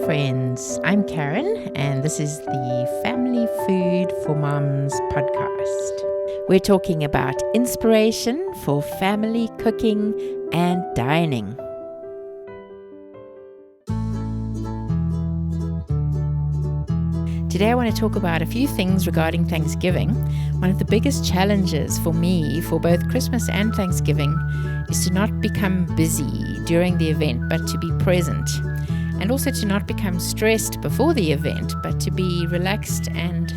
friends. I'm Karen, and this is the Family Food for Moms podcast. We're talking about inspiration for family cooking and dining. Today I want to talk about a few things regarding Thanksgiving. One of the biggest challenges for me for both Christmas and Thanksgiving is to not become busy during the event, but to be present. And also to not become stressed before the event, but to be relaxed and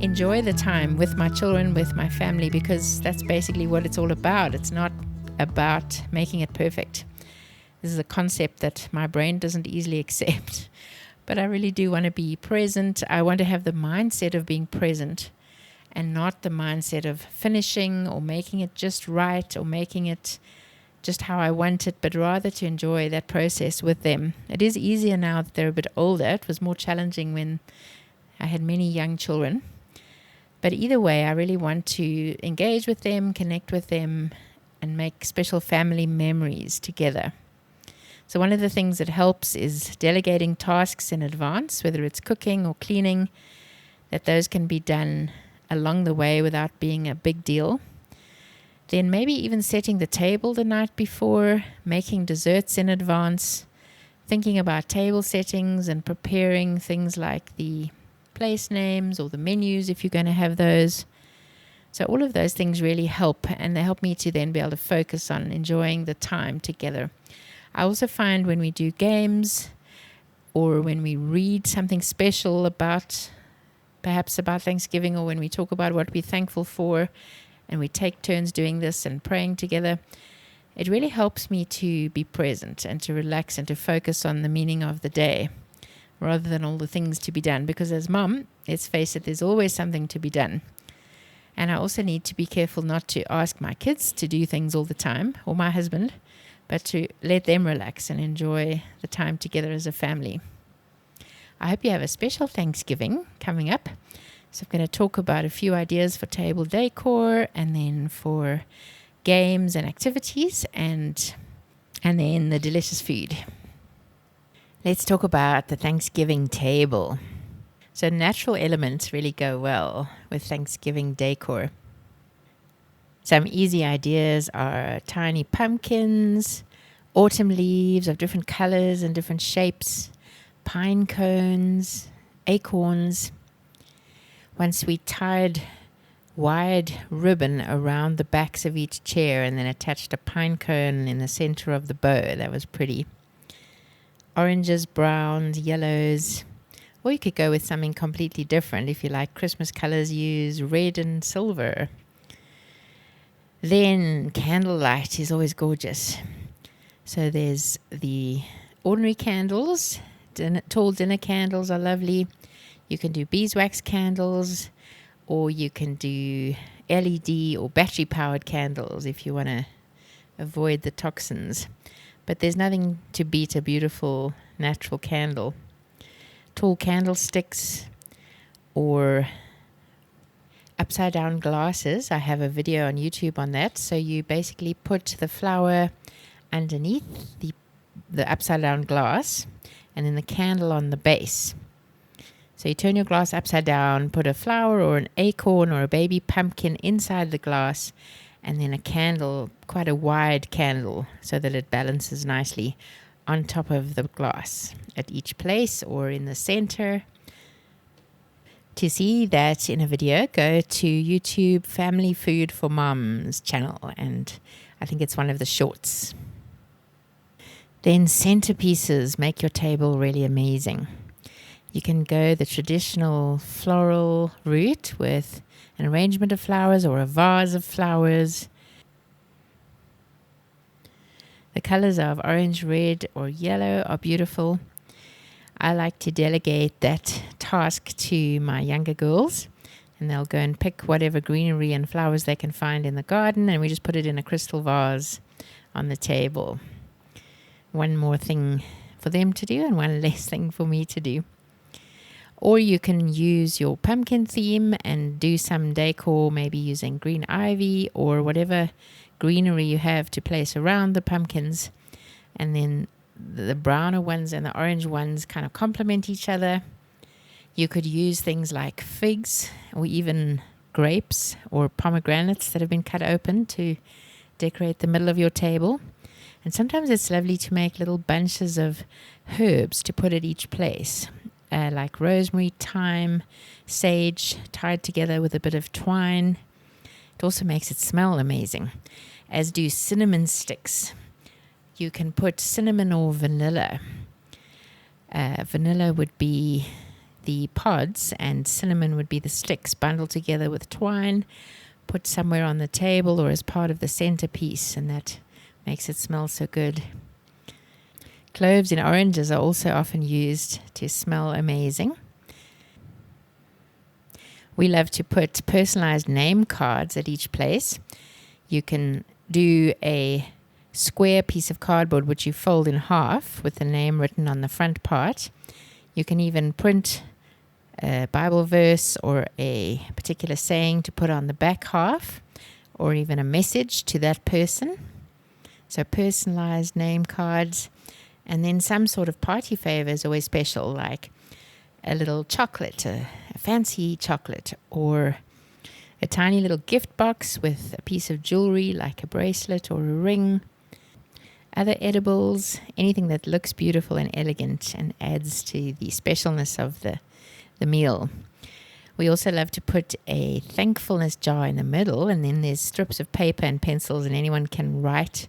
enjoy the time with my children, with my family, because that's basically what it's all about. It's not about making it perfect. This is a concept that my brain doesn't easily accept. But I really do want to be present. I want to have the mindset of being present and not the mindset of finishing or making it just right or making it just how I want it, but rather to enjoy that process with them. It is easier now that they're a bit older. It was more challenging when I had many young children. But either way, I really want to engage with them, connect with them, and make special family memories together. So one of the things that helps is delegating tasks in advance, whether it's cooking or cleaning, that those can be done along the way without being a big deal. Then maybe even setting the table the night before, making desserts in advance, thinking about table settings and preparing things like the place names or the menus if you're going to have those. So all of those things really help, and they help me to then be able to focus on enjoying the time together. I also find when we do games or when we read something special perhaps about Thanksgiving, or when we talk about what we're thankful for, and we take turns doing this and praying together, it really helps me to be present and to relax and to focus on the meaning of the day rather than all the things to be done. Because as mom, let's face it, there's always something to be done. And I also need to be careful not to ask my kids to do things all the time, or my husband, but to let them relax and enjoy the time together as a family. I hope you have a special Thanksgiving coming up. So I'm going to talk about a few ideas for table decor, and then for games and activities, and then the delicious food. Let's talk about the Thanksgiving table. So natural elements really go well with Thanksgiving decor. Some easy ideas are tiny pumpkins, autumn leaves of different colors and different shapes, pine cones, acorns. Once we tied wide ribbon around the backs of each chair and then attached a pine cone in the center of the bow. That was pretty. Oranges, browns, yellows. Or you could go with something completely different. If you like Christmas colors, use red and silver. Then candlelight is always gorgeous. So there's the ordinary candles. Tall dinner candles are lovely. You can do beeswax candles, or you can do LED or battery-powered candles if you want to avoid the toxins. But there's nothing to beat a beautiful natural candle. Tall candlesticks or upside-down glasses. I have a video on YouTube on that. So you basically put the flower underneath the upside-down glass and then the candle on the base. So you turn your glass upside down, put a flower or an acorn or a baby pumpkin inside the glass, and then a candle, quite a wide candle, so that it balances nicely on top of the glass at each place or in the center. To see that in a video, go to YouTube Family Food for Moms channel, and I think it's one of the shorts. Then centerpieces make your table really amazing. You can go the traditional floral route with an arrangement of flowers or a vase of flowers. The colors of orange, red, or yellow are beautiful. I like to delegate that task to my younger girls, and they'll go and pick whatever greenery and flowers they can find in the garden, and we just put it in a crystal vase on the table. One more thing for them to do and one less thing for me to do. Or you can use your pumpkin theme and do some decor, maybe using green ivy or whatever greenery you have to place around the pumpkins, and then the browner ones and the orange ones kind of complement each other. You could use things like figs or even grapes or pomegranates that have been cut open to decorate the middle of your table. And sometimes it's lovely to make little bunches of herbs to put at each place, like rosemary, thyme, sage, tied together with a bit of twine. It also makes it smell amazing, as do cinnamon sticks. You can put cinnamon or vanilla. Vanilla would be the pods and cinnamon would be the sticks bundled together with twine, put somewhere on the table or as part of the centerpiece, and that makes it smell so good. Cloves and oranges are also often used to smell amazing. We love to put personalized name cards at each place. You can do a square piece of cardboard which you fold in half with the name written on the front part. You can even print a Bible verse or a particular saying to put on the back half, or even a message to that person. So personalized name cards. And then some sort of party favor is always special, like a little chocolate, a fancy chocolate, or a tiny little gift box with a piece of jewelry like a bracelet or a ring. Other edibles, anything that looks beautiful and elegant and adds to the specialness of the meal. We also love to put a thankfulness jar in the middle, and then there's strips of paper and pencils, and anyone can write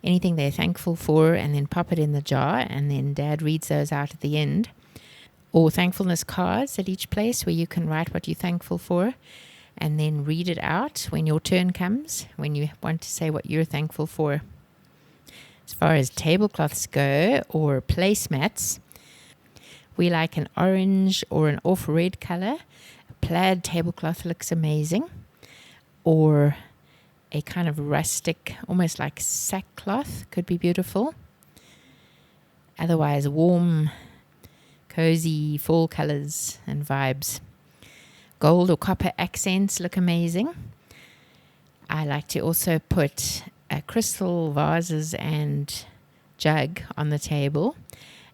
anything they're thankful for and then pop it in the jar, and then Dad reads those out at the end. Or thankfulness cards at each place where you can write what you're thankful for and then read it out when your turn comes, when you want to say what you're thankful for. As far as tablecloths go, or placemats, we like an orange or an off-red color. A plaid tablecloth looks amazing. Or a kind of rustic, almost like sackcloth, could be beautiful. Otherwise, warm, cozy fall colors and vibes. Gold or copper accents look amazing. I like to also put crystal vases and jug on the table.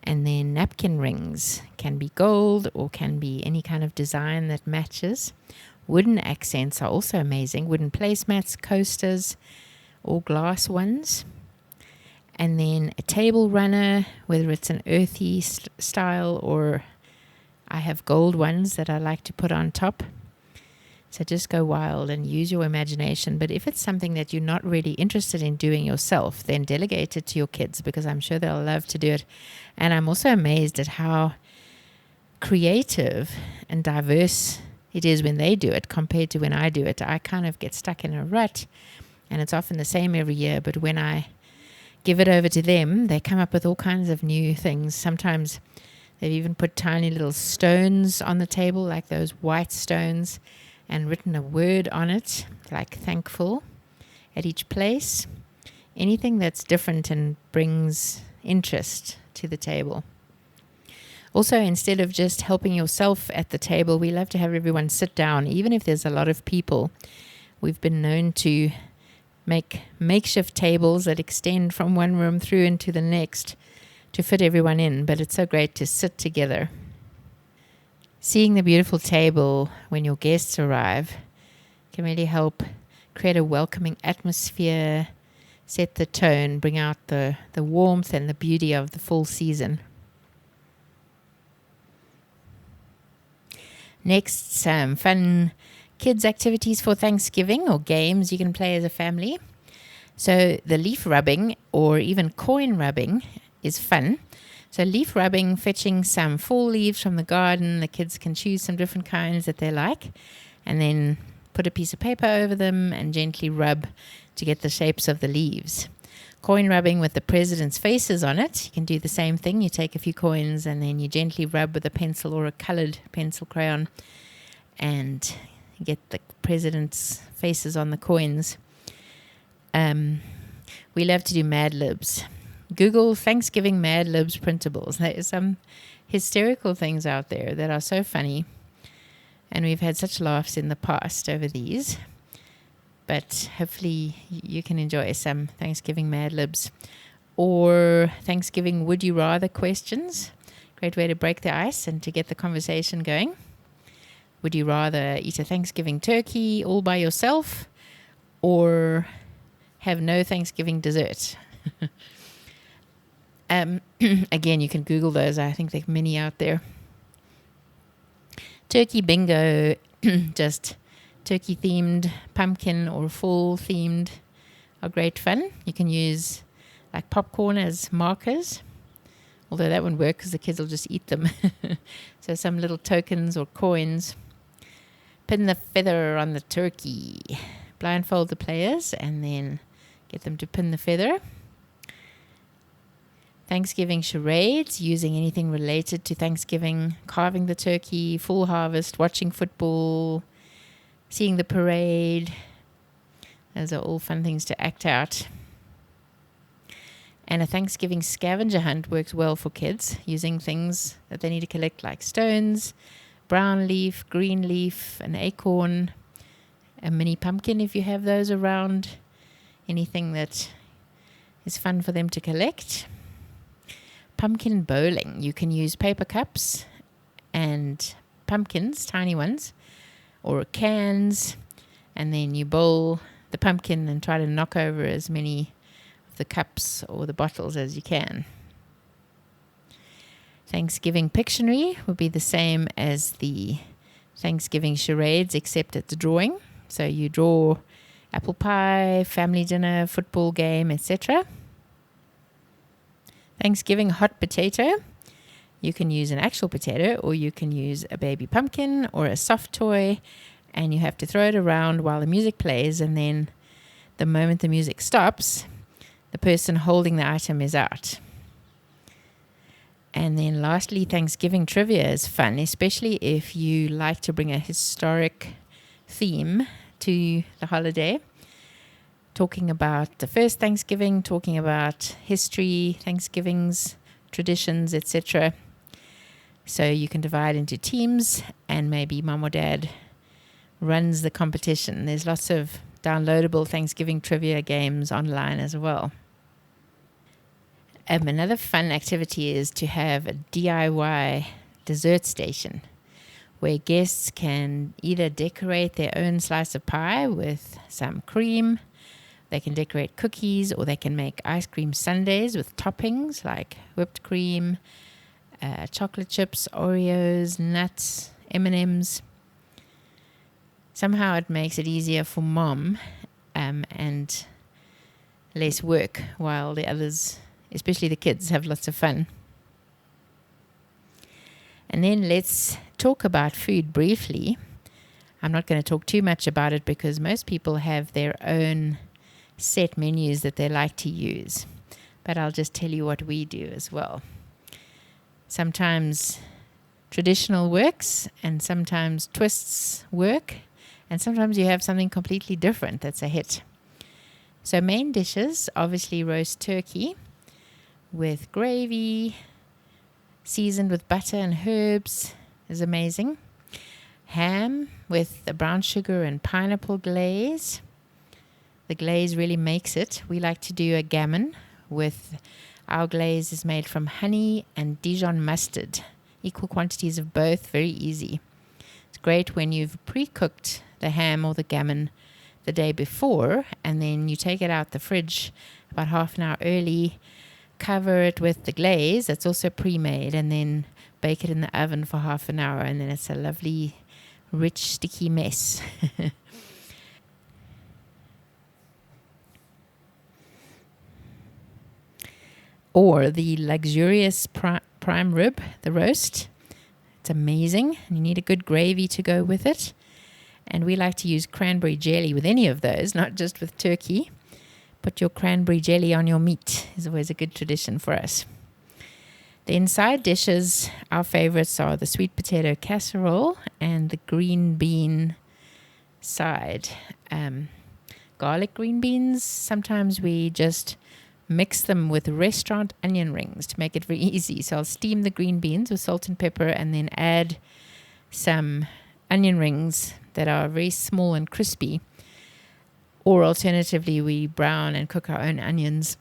And then napkin rings can be gold or can be any kind of design that matches. Wooden accents are also amazing. Wooden placemats, coasters, or glass ones. And then a table runner, whether it's an earthy style or I have gold ones that I like to put on top. So just go wild and use your imagination. But if it's something that you're not really interested in doing yourself, then delegate it to your kids, because I'm sure they'll love to do it. And I'm also amazed at how creative and diverse it is when they do it compared to when I do it. I kind of get stuck in a rut, and it's often the same every year. But when I give it over to them, they come up with all kinds of new things. Sometimes they've even put tiny little stones on the table, like those white stones, and written a word on it, like thankful, at each place. Anything that's different and brings interest to the table. Also, instead of just helping yourself at the table, we love to have everyone sit down, even if there's a lot of people. We've been known to make makeshift tables that extend from one room through into the next to fit everyone in, but it's so great to sit together. Seeing the beautiful table when your guests arrive can really help create a welcoming atmosphere, set the tone, bring out the warmth and the beauty of the fall season. Next, some fun kids' activities for Thanksgiving, or games you can play as a family. So the leaf rubbing or even coin rubbing is fun. So leaf rubbing, fetching some fall leaves from the garden. The kids can choose some different kinds that they like, and then put a piece of paper over them and gently rub to get the shapes of the leaves. Coin rubbing with the president's faces on it. You can do the same thing. You take a few coins and then you gently rub with a pencil or a colored pencil crayon and get the president's faces on the coins. We love to do Mad Libs. Google Thanksgiving Mad Libs printables. There are some hysterical things out there that are so funny, and we've had such laughs in the past over these. But hopefully you can enjoy some Thanksgiving Mad Libs. or Thanksgiving would you rather questions. Great way to break the ice and to get the conversation going. Would you rather eat a Thanksgiving turkey all by yourself or have no Thanksgiving dessert? Again, you can Google those. I think there are many out there. Turkey bingo, just turkey themed, pumpkin or fall themed are great fun. You can use like popcorn as markers, although that wouldn't work because the kids will just eat them. So some little tokens or coins. Pin the feather on the turkey. Blindfold the players and then get them to pin the feather. Thanksgiving charades, using anything related to Thanksgiving, carving the turkey, full harvest, watching football, seeing the parade. Those are all fun things to act out. And a Thanksgiving scavenger hunt works well for kids, using things that they need to collect like stones, brown leaf, green leaf, an acorn, a mini pumpkin if you have those around, anything that is fun for them to collect. Pumpkin bowling. You can use paper cups and pumpkins, tiny ones, or cans, and then you bowl the pumpkin and try to knock over as many of the cups or the bottles as you can. Thanksgiving Pictionary would be the same as the Thanksgiving charades, except it's drawing. So you draw apple pie, family dinner, football game, etc. Thanksgiving hot potato. You can use an actual potato or you can use a baby pumpkin or a soft toy, and you have to throw it around while the music plays, and then the moment the music stops, the person holding the item is out. And then lastly, Thanksgiving trivia is fun, especially if you like to bring a historic theme to the holiday. Talking about the first Thanksgiving, talking about history, Thanksgivings, traditions, etc. So you can divide into teams and maybe mom or dad runs the competition. There's lots of downloadable Thanksgiving trivia games online as well. Another fun activity is to have a DIY dessert station where guests can either decorate their own slice of pie with some cream, they can decorate cookies, or they can make ice cream sundaes with toppings like whipped cream, chocolate chips, Oreos, nuts, M&Ms. Somehow it makes it easier for mom and less work while the others, especially the kids, have lots of fun. And then let's talk about food briefly. I'm not going to talk too much about it because most people have their own set menus that they like to use. But I'll just tell you what we do as well. Sometimes traditional works and sometimes twists work. And sometimes you have something completely different that's a hit. So main dishes, obviously roast turkey with gravy, seasoned with butter and herbs, is amazing. Ham with the brown sugar and pineapple glaze. The glaze really makes it. We like to do a gammon with our glaze is made from honey and Dijon mustard. Equal quantities of both, very easy. It's great when you've pre-cooked the ham or the gammon the day before, and then you take it out the fridge about half an hour early, cover it with the glaze that's also pre-made, and then bake it in the oven for half an hour, and then it's a lovely, rich, sticky mess. Or the luxurious prime rib, the roast. It's amazing. You need a good gravy to go with it. And we like to use cranberry jelly with any of those, not just with turkey. Put your cranberry jelly on your meat is always a good tradition for us. The inside dishes, our favorites are the sweet potato casserole and the green bean side. Garlic green beans, sometimes we just mix them with restaurant onion rings to make it very easy. So I'll steam the green beans with salt and pepper and then add some onion rings that are very small and crispy. Or alternatively, we brown and cook our own onions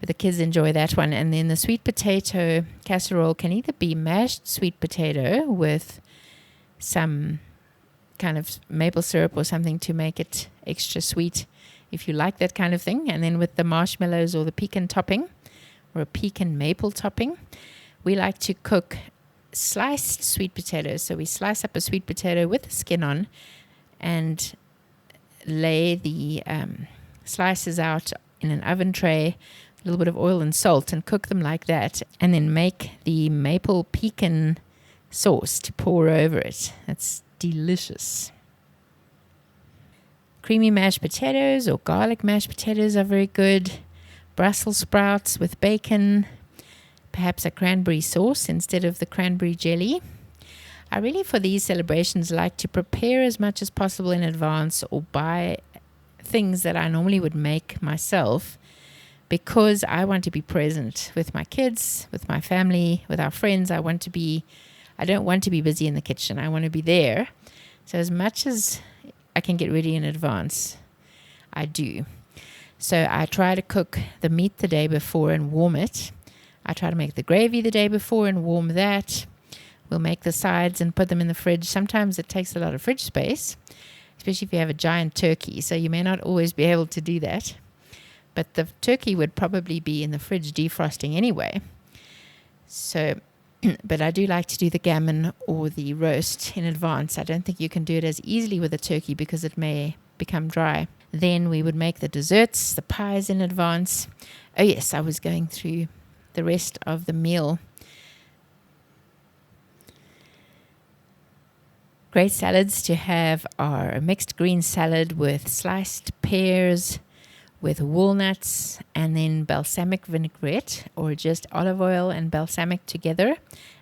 But the kids enjoy that one. And then the sweet potato casserole can either be mashed sweet potato with some kind of maple syrup or something to make it extra sweet if you like that kind of thing. And then with the marshmallows or the pecan topping or a pecan maple topping, we like to cook sliced sweet potatoes. So we slice up a sweet potato with the skin on and lay the slices out in an oven tray, a little bit of oil and salt, and cook them like that, and then make the maple pecan sauce to pour over it. That's delicious. Creamy mashed potatoes or garlic mashed potatoes are very good. Brussels sprouts with bacon, perhaps a cranberry sauce instead of the cranberry jelly. I really, for these celebrations, like to prepare as much as possible in advance or buy things that I normally would make myself, because I want to be present with my kids, with my family, with our friends. I don't want to be busy in the kitchen. I want to be there. So as much as I can get ready in advance, I do. So I try to cook the meat the day before and warm it. I try to make the gravy the day before and warm that. We'll make the sides and put them in the fridge. Sometimes it takes a lot of fridge space, especially if you have a giant turkey. So you may not always be able to do that. But the turkey would probably be in the fridge defrosting anyway. So, but I do like to do the gammon or the roast in advance. I don't think you can do it as easily with a turkey because it may become dry. Then we would make the desserts, the pies in advance. Oh yes, I was going through the rest of the meal. Great salads to have are a mixed green salad with sliced pears, with walnuts, and then balsamic vinaigrette, or just olive oil and balsamic together,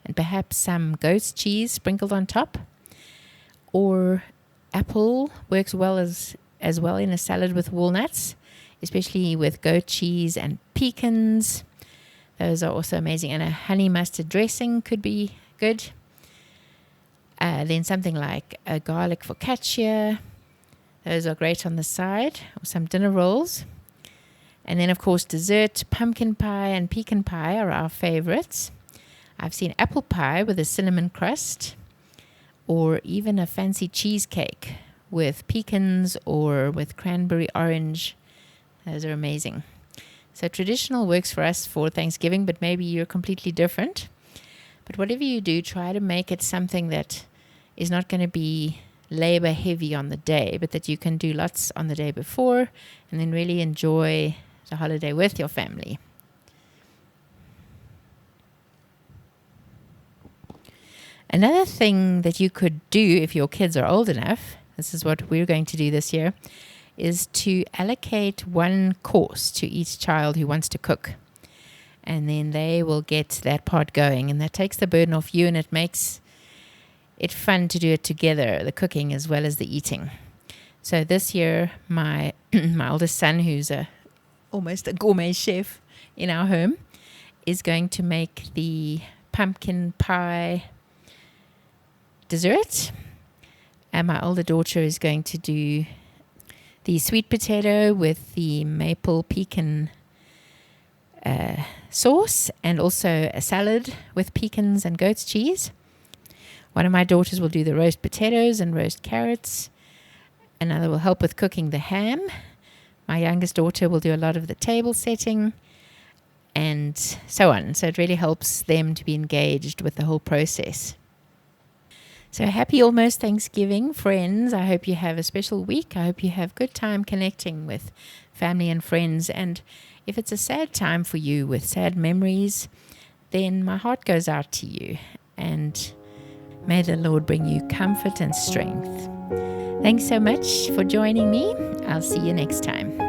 and perhaps some goat's cheese sprinkled on top. Or apple works well as well in a salad with walnuts, especially with goat cheese and pecans. Those are also amazing. And a honey mustard dressing could be good. Then something like a garlic focaccia. Those are great on the side, or some dinner rolls. And then, of course, dessert, pumpkin pie and pecan pie are our favorites. I've seen apple pie with a cinnamon crust, or even a fancy cheesecake with pecans or with cranberry orange. Those are amazing. So traditional works for us for Thanksgiving, but maybe you're completely different. But whatever you do, try to make it something that is not going to be labor heavy on the day, but that you can do lots on the day before and then really enjoy the holiday with your family. Another thing that you could do if your kids are old enough, this is what we're going to do this year, is to allocate one course to each child who wants to cook. And then they will get that part going, and that takes the burden off you, and it makes it fun to do it together, the cooking as well as the eating. So this year, my oldest son, who's almost a gourmet chef in our home, is going to make the pumpkin pie dessert. And my older daughter is going to do the sweet potato with the maple pecan sauce, and also a salad with pecans and goat's cheese. One of my daughters will do the roast potatoes and roast carrots. Another will help with cooking the ham. My youngest daughter will do a lot of the table setting, and so on. So it really helps them to be engaged with the whole process. So happy almost Thanksgiving, friends. I hope you have a special week. I hope you have good time connecting with family and friends. And if it's a sad time for you with sad memories, then my heart goes out to you. And may the Lord bring you comfort and strength. Thanks so much for joining me. I'll see you next time.